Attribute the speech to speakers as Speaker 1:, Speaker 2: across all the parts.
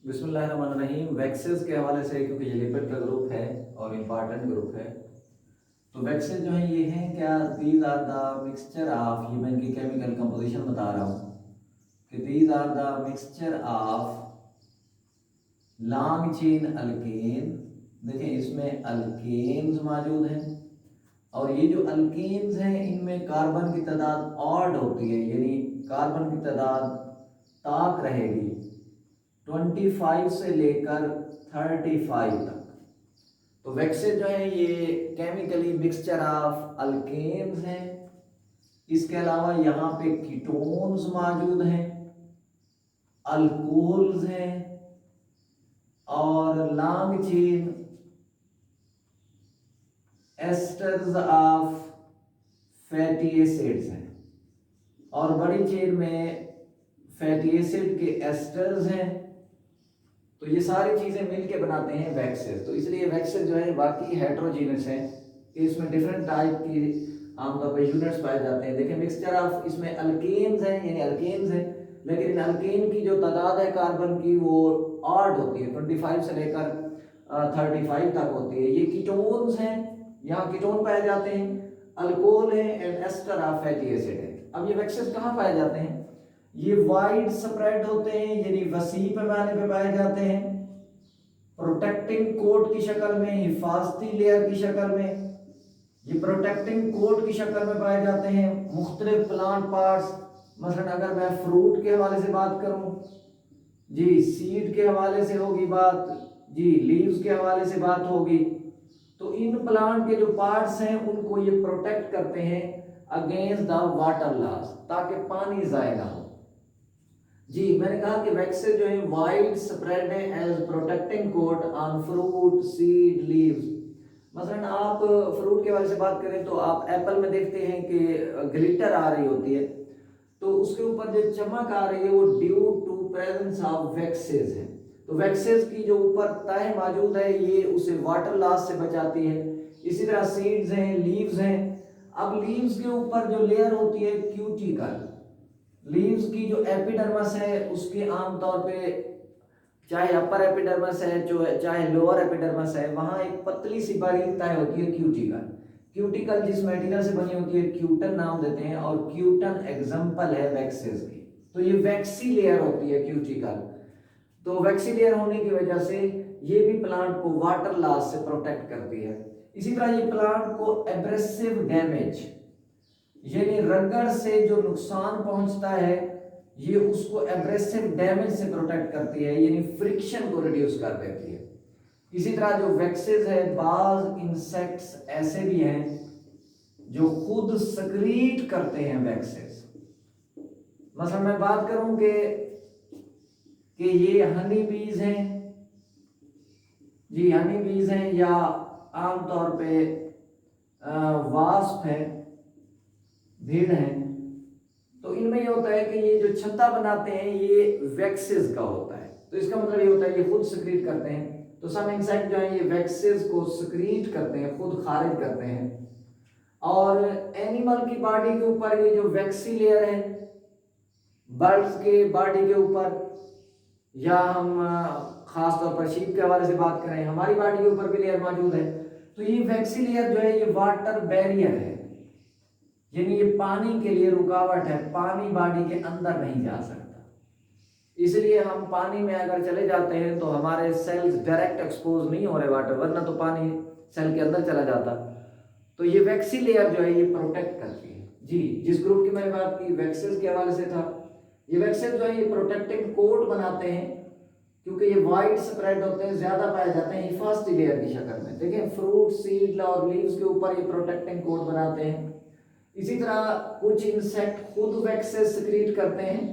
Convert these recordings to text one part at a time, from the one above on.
Speaker 1: बिस्मिल्लाहिर्रहमानिर्रहीम। वैक्सेस के हवाले से, क्योंकि ये लिपिड का ग्रुप है और इम्पॉर्टेंट ग्रुप है, तो वैक्सेस जो है ये हैं क्या, these are the mixture of, ये मैं इनकी केमिकल कंपोजिशन बता रहा हूँ कि these are the mixture of long chain alkane. देखें इसमें अल्केन्स मौजूद हैं और ये जो अल्केन्स हैं इनमें कार्बन की तादाद ऑड होती है, यानी कार्बन की तादाद ताक रहेगी 25 से लेकर 35 तक। तो वैक्सेस जो है ये केमिकली मिक्सचर ऑफ अल्केन्स हैं। इसके अलावा यहाँ पे कीटोन्स मौजूद हैं, अल्कोहल्स हैं और long chain esters of fatty acids हैं और बड़ी चेन में फैटी एसिड के एस्टर्स हैं। तो ये सारी चीजें मिलके बनाते हैं वैक्सेस। तो इसलिए वैक्सेस जो है बाकी हेट्रोजीनस हैं, इसमें डिफरेंट टाइप की आमतौर पर यूनिट्स पाए जाते हैं। देखिए मिक्सचर ऑफ, इसमें अल्केन्स हैं यानी अल्केन्स हैं, लेकिन इन अल्केन की जो तादाद है कार्बन की वो ऑड होती है, 25 से लेकर 35 तक होती है। ये कीटोन्स हैं, यहाँ कीटोन पाए जाते हैं, अल्कोहल है and ester of fatty acid है। अब ये वैक्सेस कहाँ पाए जाते हैं? ये वाइड स्प्रेड होते हैं यानी वसी पैमाने पे पाए जाते हैं, प्रोटेक्टिंग कोट की शक्ल में, हिफाजती लेयर की शक्ल में। ये प्रोटेक्टिंग कोट की शक्ल में पाए जाते हैं मुख्तलिफ प्लांट पार्ट्स। मसलन अगर मैं फ्रूट के हवाले से बात करूं जी, सीड के हवाले से होगी बात जी, लीव्स के हवाले से बात होगी, तो इन प्लांट के जो पार्ट्स हैं उनको ये प्रोटेक्ट करते हैं अगेंस्ट द वाटर लॉस, ताकि पानी जाया ना हो। जी मैंने कहा कि वैक्सेस जो है वाइड स्प्रेड है as protecting coat on fruit, seed, leaves. मसलन आप फ्रूट के बारे से बात करें तो आप एप्पल में देखते हैं कि ग्लिटर आ रही होती है, तो उसके ऊपर जो चमक आ रही है वो due to presence of waxes है। तो वैक्सेस की जो ऊपर तह मौजूद है ये उसे वाटर लॉस से बचाती है। इसी तरह सीड्स हैं, लीव्स हैं। अब लीव्स के ऊपर जो लेयर होती है क्यूटिकल, लीव्स की जो एपिडर्मस है उसके आमतौर पे चाहे अपर एपिडर्मस है जो चाहे लोअर एपिडर्मस है, वहां एक पतली सी बारीक तय होती है क्यूटिकल। क्यूटिकल जिस मेटेरियल से बनी होती है क्यूटन नाम देते हैं और क्यूटन एग्जांपल है वैक्सेस की। तो ये वैक्सी लेयर होती है क्यूटिकल। तो वैक्सी लेयर होने की वजह से ये भी प्लांट को वाटर लॉस से प्रोटेक्ट करती है। इसी तरह ये प्लांट को एब्रेसिव डैमेज यानी रगड़ से जो नुकसान पहुंचता है ये उसको एब्रेसिव डैमेज से प्रोटेक्ट करती है, यानी फ्रिक्शन को रिड्यूस कर देती है। इसी तरह जो वैक्सेस है, बाज इंसेक्ट्स ऐसे भी हैं जो खुद सक्रीट करते हैं वैक्सेस। मतलब मैं बात करूं कि ये हनी बीज हैं जी, हनी बीज हैं या आमतौर पे वास्प है, भीड़ है, तो इनमें ये होता है कि ये जो छत्ता बनाते हैं ये वैक्सेस का होता है। तो इसका मतलब ये होता है ये खुद सक्रीट करते हैं। तो सम इंसेक्ट जो है ये वैक्सेस को सक्रीट करते हैं, खुद खारिज करते हैं। और एनिमल की बॉडी के ऊपर ये जो वैक्सी लेयर है, बर्ड्स के बॉडी के ऊपर, या हम खास तौर पर शीप के हवाले से बात करें, हमारी बॉडी के ऊपर भी लेयर मौजूद है। तो ये वैक्सी लेयर जो है ये वाटर बैरियर है, यानी ये पानी के लिए रुकावट है, पानी बॉडी के अंदर नहीं जा सकता। इसलिए हम पानी में अगर चले जाते हैं तो हमारे सेल्स डायरेक्ट एक्सपोज नहीं हो रहे वाटर, वरना तो पानी सेल के अंदर चला जाता। तो ये वैक्सी लेयर जो है ये प्रोटेक्ट करती है जी। जिस ग्रुप की मैंने बात की वैक्सेस के हवाले से था, ये वैक्सेस जो है ये प्रोटेक्टिंग कोट बनाते हैं क्योंकि ये वाइड स्प्रेड होते हैं, ज्यादा पाए जाते हैं हिफाजती लेयर की शक्ल में। देखिए फ्रूट, सीड और लीव्स के ऊपर ये प्रोटेक्टिंग कोट बनाते हैं। इसी तरह कुछ इंसेक्ट खुद वैक्सेस सिक्रीट करते हैं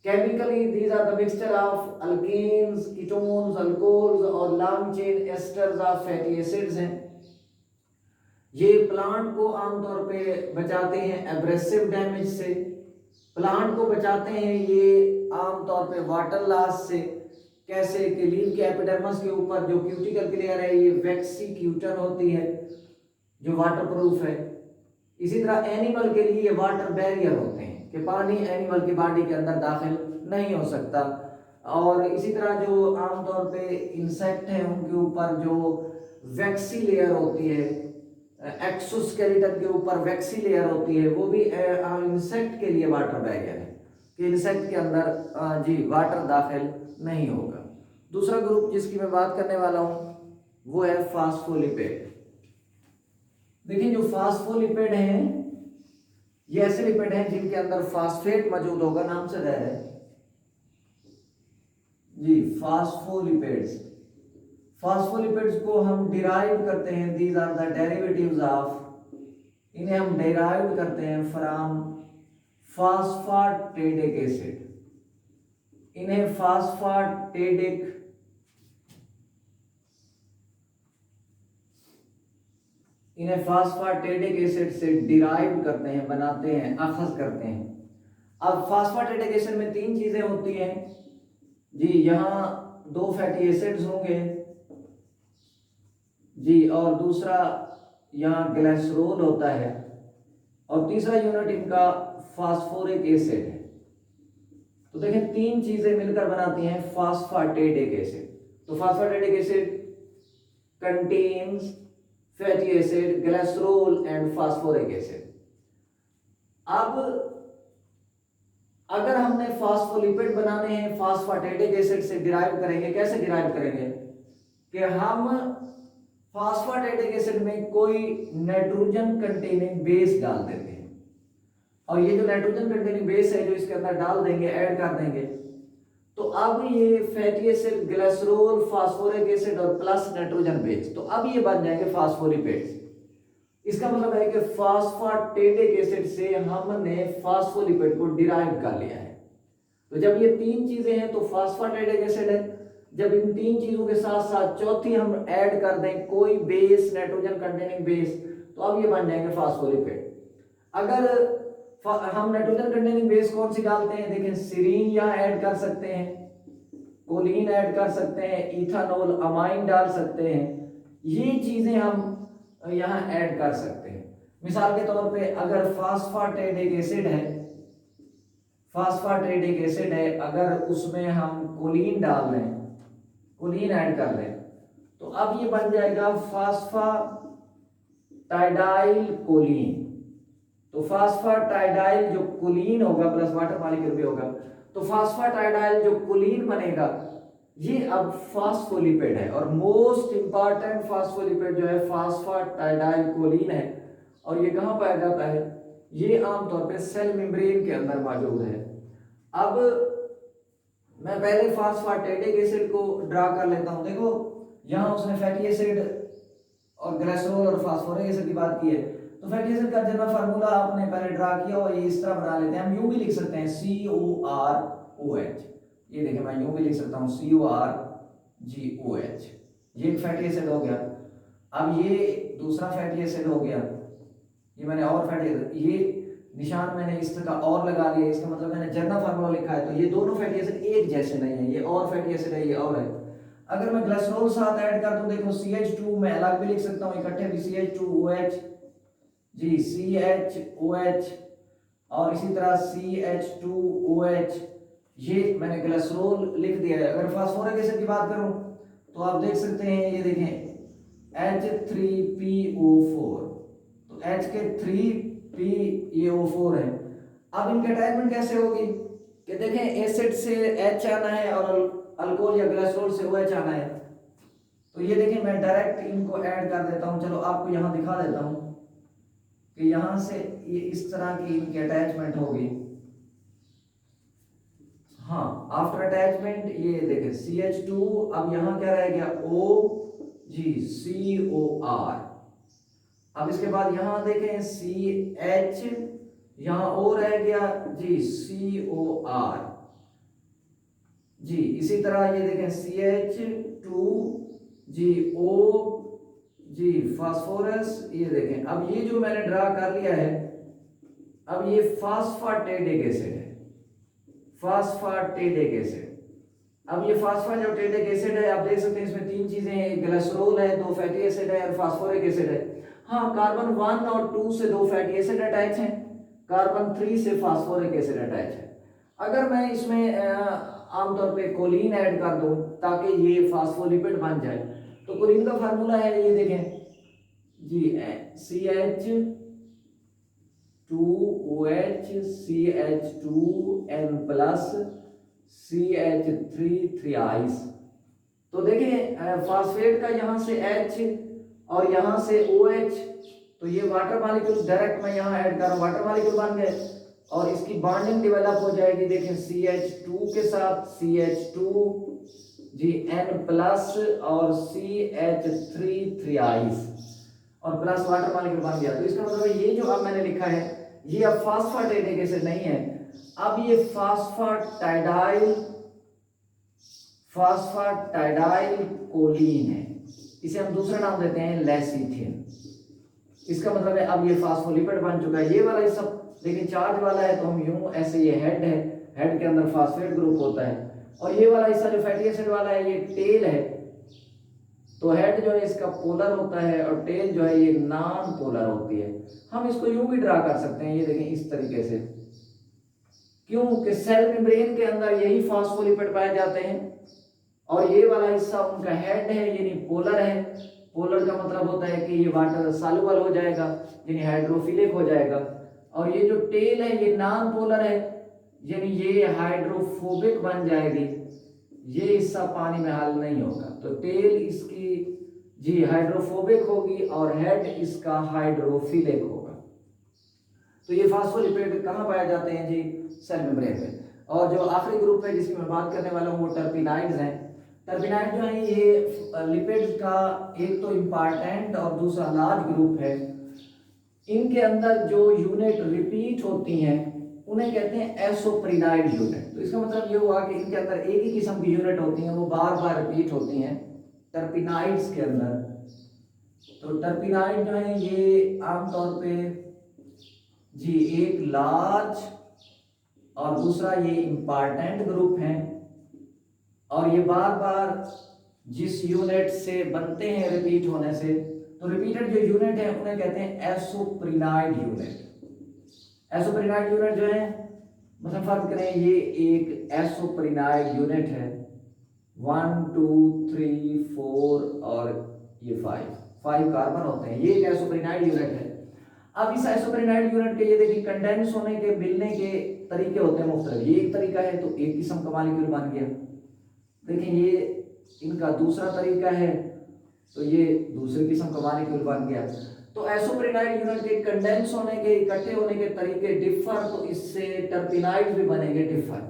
Speaker 1: chemically. These are the mixture of alkanes, ketones, alcohols और long chain esters of fatty acids हैं। ये प्लांट को आमतौर पे बचाते हैं एब्रेसिव डैमेज से, प्लांट को बचाते हैं ये आमतौर पे वाटर लॉस से। कैसे कि लीव के एपिडर्मस के ऊपर जो क्यूटिकल लेयर है ये वैक्सी क्यूटन होती है जो वाटरप्रूफ है। इसी तरह एनिमल के लिए ये वाटर बैरियर होते हैं कि पानी एनिमल की बॉडी के अंदर दाखिल नहीं हो सकता। और इसी तरह जो आमतौर पे इंसेक्ट हैं उनके ऊपर जो वैक्सी लेयर होती है, एक्सोस्केलेटन के ऊपर वैक्सी लेयर होती है, वो भी इंसेक्ट के लिए वाटर बैरियर है कि इंसेक्ट के अंदर जी वाटर दाखिल नहीं होगा। दूसरा ग्रुप जिसकी मैं बात करने वाला हूं वो है फास्फोलिपिड। देखिए जो फास्फोलिपिड हैं ये ऐसे लिपिड हैं जिनके अंदर फास्फेट मौजूद होगा, नाम से रह रहे जी फास्फोलिपिड्स। फास्फोलिपिड्स को हम डिराइव करते हैं, these are the derivatives of, इन्हें हम डिराइव करते हैं फ्रॉम फास्फाटेडिक एसिड। इन्हें फास्फाटेडिक एसिड से डिराइव करते हैं, बनाते हैं, अखज करते हैं। अब फास्फाटेडिक एसिड में तीन चीजें होती हैं जी, यहां 2 फैटी एसिड्स होंगे जी, और दूसरा यहाँ ग्लिसरॉल होता है, और तीसरा यूनिट इनका फास्फोरिक एसिड है। तो देखें तीन चीजें मिलकर बनाती हैं फास्फाटेडिक एसिड। तो phosphatidic acid contains fatty acid, glycerol and phosphoric acid. अब अगर हमने फास्फोलिपिड बनाने हैं फास्फाटेडिक एसिड से डिराइव करेंगे। कैसे डिराइव करेंगे कि हम फास्फाटेडिक एसिड में कोई नाइट्रोजन कंटेनिंग बेस डाल देते हैं, और ये जो नाइट्रोजन कंटेनिंग बेस है जो इसके अंदर डाल देंगे, ऐड कर देंगे, तो अब ये fatty acid, glycerol, phosphoric acid और प्लस नाइट्रोजन बेस, तो अब ये बन जाएंगे फास्फोलिपिड्स। इसका मतलब है कि फास्फाटेडिक एसिड से हमने फास्फोलिपिड को डिराइव कर लिया है। तो जब ये तीन चीजें हैं तो फास्फाटेडिक एसिड है। जब इन तीन चीजों के साथ साथ चौथी हम ऐड कर दें कोई बेस, नाइट्रोजन कंटेनिंग बेस, तो अब ये बन जाएंगे फास्फोलिपिड। अगर हम नाइट्रोजन कंटेनिंग बेस कौन सी डालते हैं, देखें सीरीन यहाँ ऐड कर सकते हैं, कोलिन ऐड कर सकते हैं, इथानॉल, अमाइन डाल सकते हैं, ये चीजें हम यहाँ ऐड कर सकते हैं। मिसाल के तौर पे अगर फास्फाटेडिक एसिड है, अगर उसमें हम कोलिन डाल दें, कोलिन ऐड कर दें, तो अब ये बन जाएगा फास्फाटाइडाइल कोलिन। तो फास्फाटाइडाइल जो कोलिन होगा प्लस वाटर मॉलिक्यूल भी होगा, तो फास्फाटाइडाइल जो कोलिन बनेगा ये अब फास्फोलिपिड है। और मोस्ट इंपॉर्टेंट फास्फोलिपिड जो है फास्फाटाइडाइल कोलिन है, और ये कहां पाया जाता है, ये आमतौर पे सेल मेम्ब्रेन के अंदर मौजूद है। अब मैं पहले फास्फाटेडिक एसिड को ड्रा कर लेता हूं। देखो यहां उसने फैटी एसिड और ग्लिसरॉल और फास्फोरिक एसिड की बात की है, तो फैटी एसिड का जनरल फार्मूला आपने पहले ड्रा किया और ये इस तरह बना लेते हैं। हम यूं भी लिख सकते हैं COROH, ये देखिए मैं यूं भी लिख सकता हूं CORGOH, ये एक फैटी एसिड हो गया। अब ये दूसरा फैटी एसिड हो गया, ये मैंने और फैटी एसिड, ये निशान मैंने इस तरह और लगा लिया, इसका मतलब मैंने जनरल फार्मूला लिखा है। तो ये दोनों फैटी एसिड एक जैसे नहीं है, ये और फैटी एसिड है, ये और है। अगर मैं ग्लिसरॉल साथ ऐड कर दूं, देखो CH2 मैं अलग भी लिख सकता हूं, इकट्ठे भी CH2OH जी, CHOH, और इसी तरह CH2OH, ये मैंने ग्लिसरॉल लिख दिया है। अगर फास्फोरिक एसिड की बात करूं तो आप देख सकते हैं, ये देखें H3PO4, तो H के 3P ये O4 है। अब इनकी अटैचमेंट कैसे होगी कि देखें एसिड से H आना है और अल्कोहल या ग्लिसरॉल से OH आना है, तो ये देखें मैं डायरेक्ट इनको ऐड कर देता हूं। चलो आपको यहां दिखा देता हूं कि यहां से ये इस तरह की इनकी अटैचमेंट होगी। हाँ, आफ्टर अटैचमेंट ये देखें CH2, अब यहां क्या रह गया O जी COR। अब इसके बाद यहां देखें CH, यहां O रह गया जी COR जी। इसी तरह ये देखें CH2 जी O जी फास्फोरस, ये देखें। अब ये जो मैंने ड्रा कर लिया है, अब ये फास्फाटेडिक एसिड है, फास्फाटेडिक एसिड। अब ये फास्फाटेडिक एसिड है, आप देख सकते हैं इसमें तीन चीजें हैं, एक ग्लिसरॉल है, 2 फैटी एसिड है और फास्फोरिक एसिड है। हाँ, कार्बन 1 और 2 से 2 फैटी एसिड अटैच हैं, कार्बन 3 से फास्फोरिक एसिड अटैच है। अगर मैं इसमें आमतौर पे कोलिन ऐड कर दो ताकि ये फास्फोलिपिड बन जाए। तो कोलिन का फार्मूला है, ये देखें जी, CH2OH CH2N प्लस CH3 तो देखें फास्फेट का यहाँ से H और यहाँ से OH, तो ये वाटर मॉलिक्यूल डायरेक्ट मैं यहाँ ऐड कर रहा हूँ, वाटर मॉलिक्यूल बन गए और इसकी बॉन्डिंग डेवलप हो जाएगी। देखें CH2 के साथ CH2 जी N प्लस और CH3 और प्लस वाटर मॉलिक्यूल बन गया। तो इसका मतलब ये जो अब मैंने लिखा है ये अब फास्फाटाइडिक एसिड नहीं है, अब ये फास्फाटाइडाइल कोलीन है। इसे हम दूसरा नाम देते हैं लेसिथिन। इसका मतलब है अब ये फास्फोलिपिड बन चुका है। ये वाला ये सब लेकिन चार्ज वाला है तो हम यूं ऐसे, ये हेड है, हेड के अंदर फास्फेट ग्रुप होता है, और ये वाला हिस्सा जो फैटी एसिड वाला है ये टेल है। तो हेड जो है इसका पोलर होता है और टेल जो है ये नॉन पोलर होती है। हम इसको यूं भी ड्रा कर सकते हैं, ये देखें इस तरीके से, क्योंकि सेल मेम्ब्रेन के अंदर यही फास्फोलिपिड पाए जाते हैं और ये वाला हिस्सा उनका हेड है, यानी पोलर है। पोलर का मतलब होता है कि ये वाटर सॉल्युबल हो जाएगा, यानी हाइड्रोफिलिक हो जाएगा, और ये जो टेल है ये नॉन पोलर है, यानी ये हाइड्रोफोबिक बन जाएगी। ये हिस्सा पानी में हल नहीं होगा, तो टेल इसकी जी हाइड्रोफोबिक होगी और हेड इसका हाइड्रोफिलिक होगा। तो ये फास्फोलिपिड कहाँ पाए जाते हैं जी? सेल मेम्ब्रेन में। और जो आखिरी ग्रुप है जिसकी मैं बात करने वाला हूँ वो टर्पिनाइड्स हैं। टर्पिनाइड जो है ये लिपिड्स का एक तो इम्पॉर्टेंट और दूसरा लार्ज ग्रुप है। इनके अंदर जो यूनिट रिपीट होती हैं उन्हें कहते हैं एसोप्रिनाइड यूनिट। तो इसका मतलब ये हुआ कि इनके अंदर एक ही किस्म की यूनिट होती हैं, वो बार बार रिपीट होती हैं टर्पिनाइड्स के अंदर। तो टर्पिनाइड जो है ये आमतौर पे जी एक लार्ज और दूसरा ये इम्पॉर्टेंट ग्रुप हैं, और ये बार बार जिस यूनिट से बनते हैं रिपीट होने से, तो रिपीटेड जो यूनिट है उन्हें कहते हैं एसोप्रिनाइड यूनिट। एसोप्रिनाइड यूनिट जो है, मतलब फर्ज करें ये एक एसोप्रिनाइड यूनिट है, 1 2 3 4 और ये 5 कार्बन होते हैं, ये एक एसोप्रिनाइड यूनिट है। अब इस एसोप्रिनाइड यूनिट के ये देखिए कंडेंस होने के, मिलने के तरीके होते हैं मुख्तलिफ। ये एक तरीका है तो एक किस्म का मॉलिक्यूल बन गया। देखिए ये इनका दूसरा तरीका है तो ये दूसरे किस्म का मॉलिक्यूल बन गया। तो एसोप्रिनाइड यूनिट के कंडेंस होने के, इकट्ठे होने के तरीके डिफर, तो इससे टर्पिनाइड भी बनेंगे डिफर।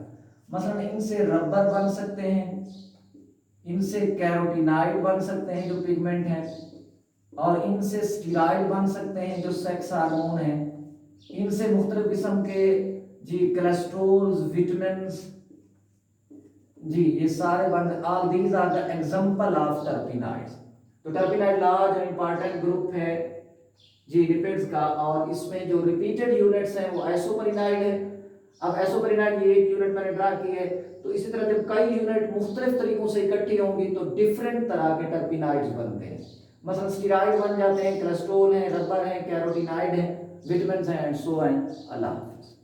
Speaker 1: मसलन इनसे रबर बन सकते हैं, इनसे कैरोटीनाइड बन सकते हैं जो पिगमेंट है, और इनसे स्टीराइड बन सकते हैं जो सेक्स हार्मोन है, इनसे मुख्तलिफ किस्म के जी कोलेस्ट्रॉल्स, विटामिन्स जी ये सारे बन, all these are the example of terpenoids. तो टर्पिनाइड लार्ज और इंपॉर्टेंट ग्रुप है जी लिपिड्स का, और इसमें जो रिपीटेड यूनिट्स हैं वो एसोप्रिनाइड है। अब एसोप्रिनाइड ये एक यूनिट मैंने ड्रा की है, तो इसी तरह जब कई यूनिट मुख्तलिफ तरीकों से इकट्ठी होंगी तो डिफरेंट तरह के टर्पिनाइड्स बनते हैं। मसलन स्टीराइड बन जाते हैं, कोलेस्ट्रॉल है, रबर है, कैरोटीनाइड है, विटामिन्स हैं एंड सो ऑन। अल्लाह हाफिज़।